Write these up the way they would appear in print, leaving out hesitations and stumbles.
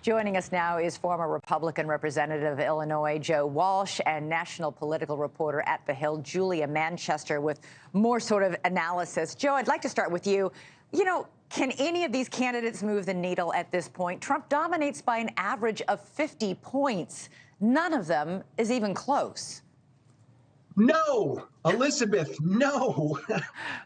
Joining us now is former Republican Representative of Illinois, Joe Walsh, and national political reporter at The Hill, Julia Manchester, with more sort of analysis. Joe, I'd like to start with you. Can any of these candidates move the needle at this point? Trump dominates by an average of 50 points. None of them is even close. No, Elizabeth, no.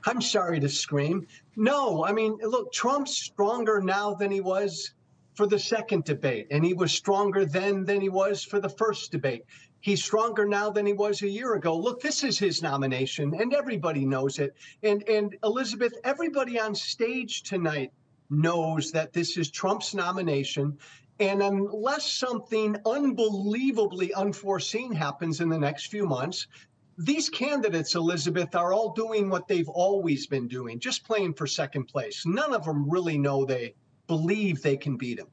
I'm sorry to scream. No, I mean, look, Trump's stronger now than he was for the second debate, and he was stronger then than he was for the first debate. He's stronger now than he was a year ago. Look, this is his nomination, and everybody knows it. And Elizabeth, everybody on stage tonight knows that this is Trump's nomination. And unless something unbelievably unforeseen happens in the next few months, these candidates, Elizabeth, are all doing what they've always been doing, just playing for second place. None of them really know they believe they can beat him.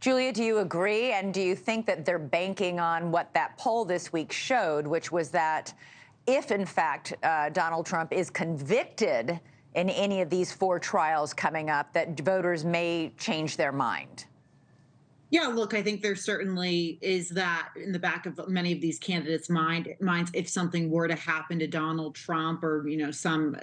Julia, do you agree? And do you think that they're banking on what that poll this week showed, which was that if, in fact, Donald Trump is convicted in any of these 4 trials coming up, that voters may change their mind? Yeah, look, I think there certainly is that in the back of many of these candidates' minds if something were to happen to Donald Trump or, some,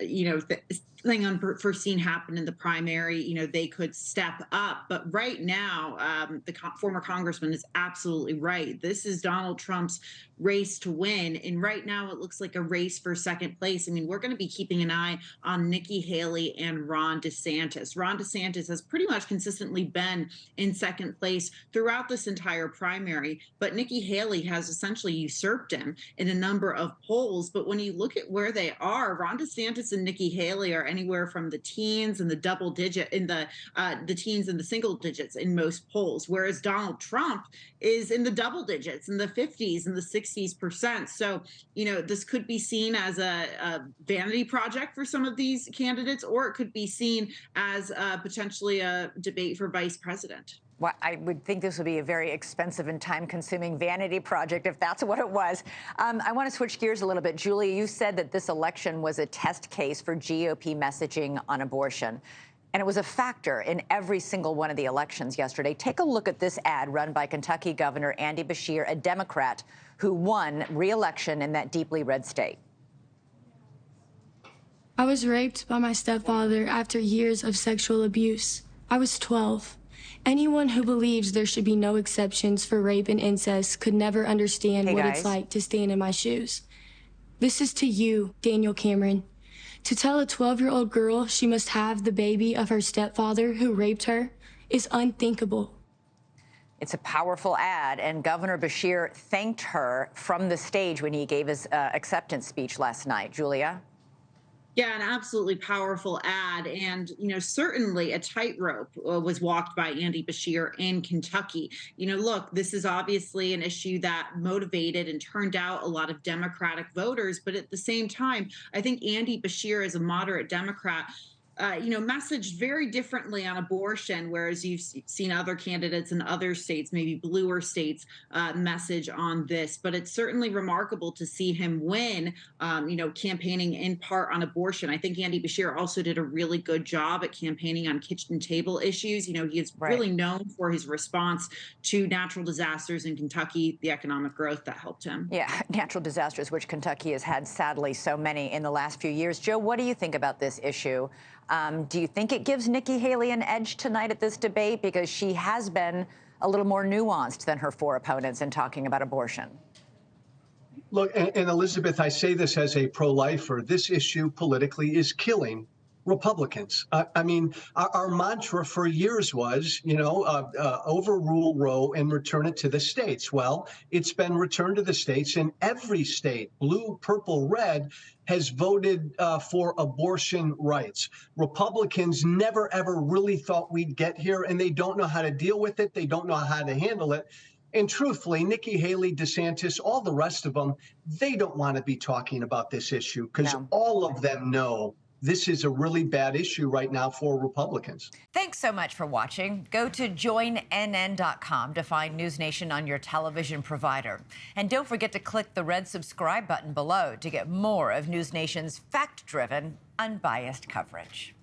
thing unforeseen happened in the primary, they could step up. But right now, the former congressman is absolutely right. This is Donald Trump's race to win. And right now, it looks like a race for second place. I mean, we're going to be keeping an eye on Nikki Haley and Ron DeSantis. Ron DeSantis has pretty much consistently been in second place throughout this entire primary, but Nikki Haley has essentially usurped him in a number of polls. But when you look at where they are, Ron DeSantis and Nikki Haley are anywhere from the teens and the double digit in the teens and the single digits in most polls, whereas Donald Trump is in the double digits, in the 50s and the 60s%. So, this could be seen as a vanity project for some of these candidates, or it could be seen as potentially a debate for vice president. Well, I would think this would be a very expensive and time-consuming vanity project if that's what it was. I want to switch gears a little bit. Julia, you said that this election was a test case for GOP messaging on abortion, and it was a factor in every single one of the elections yesterday. Take a look at this ad run by Kentucky Governor Andy Beshear, a Democrat who won re-election in that deeply red state. I was raped by my stepfather after years of sexual abuse. I was 12. Anyone who believes there should be no exceptions for rape and incest could never understand what it's like to stand in my shoes. This is to you, Daniel Cameron. To tell a 12-year-old girl she must have the baby of her stepfather who raped her is unthinkable. It's a powerful ad, and Governor Beshear thanked her from the stage when he gave his acceptance speech last night. Julia? Yeah, an absolutely powerful ad. And, certainly a tightrope was walked by Andy Beshear in Kentucky. Look, this is obviously an issue that motivated and turned out a lot of Democratic voters. But at the same time, I think Andy Beshear, as a moderate Democrat, messaged very differently on abortion, whereas you've seen other candidates in other states, maybe bluer states, message on this. But it's certainly remarkable to see him win, campaigning in part on abortion. I think Andy Beshear also did a really good job at campaigning on kitchen table issues. He is really known for his response to natural disasters in Kentucky, the economic growth that helped him. Yeah, natural disasters, which Kentucky has had, sadly, so many in the last few years. Joe, what do you think about this issue? Do you think it gives Nikki Haley an edge tonight at this debate? Because she has been a little more nuanced than her 4 opponents in talking about abortion. Look, and Elizabeth, I say this as a pro-lifer, this issue politically is killing Republicans. I mean, our mantra for years was, overrule Roe and return it to the states. Well, it's been returned to the states, and every state, blue, purple, red, has voted for abortion rights. Republicans never, ever really thought we'd get here, and they don't know how to deal with it. They don't know how to handle it. And truthfully, Nikki Haley, DeSantis, all the rest of them, they don't want to be talking about this issue because all of them know this is a really bad issue right now for Republicans. Thanks so much for watching. Go to joinnn.com to find NewsNation on your television provider. And don't forget to click the red subscribe button below to get more of NewsNation's fact-driven, unbiased coverage.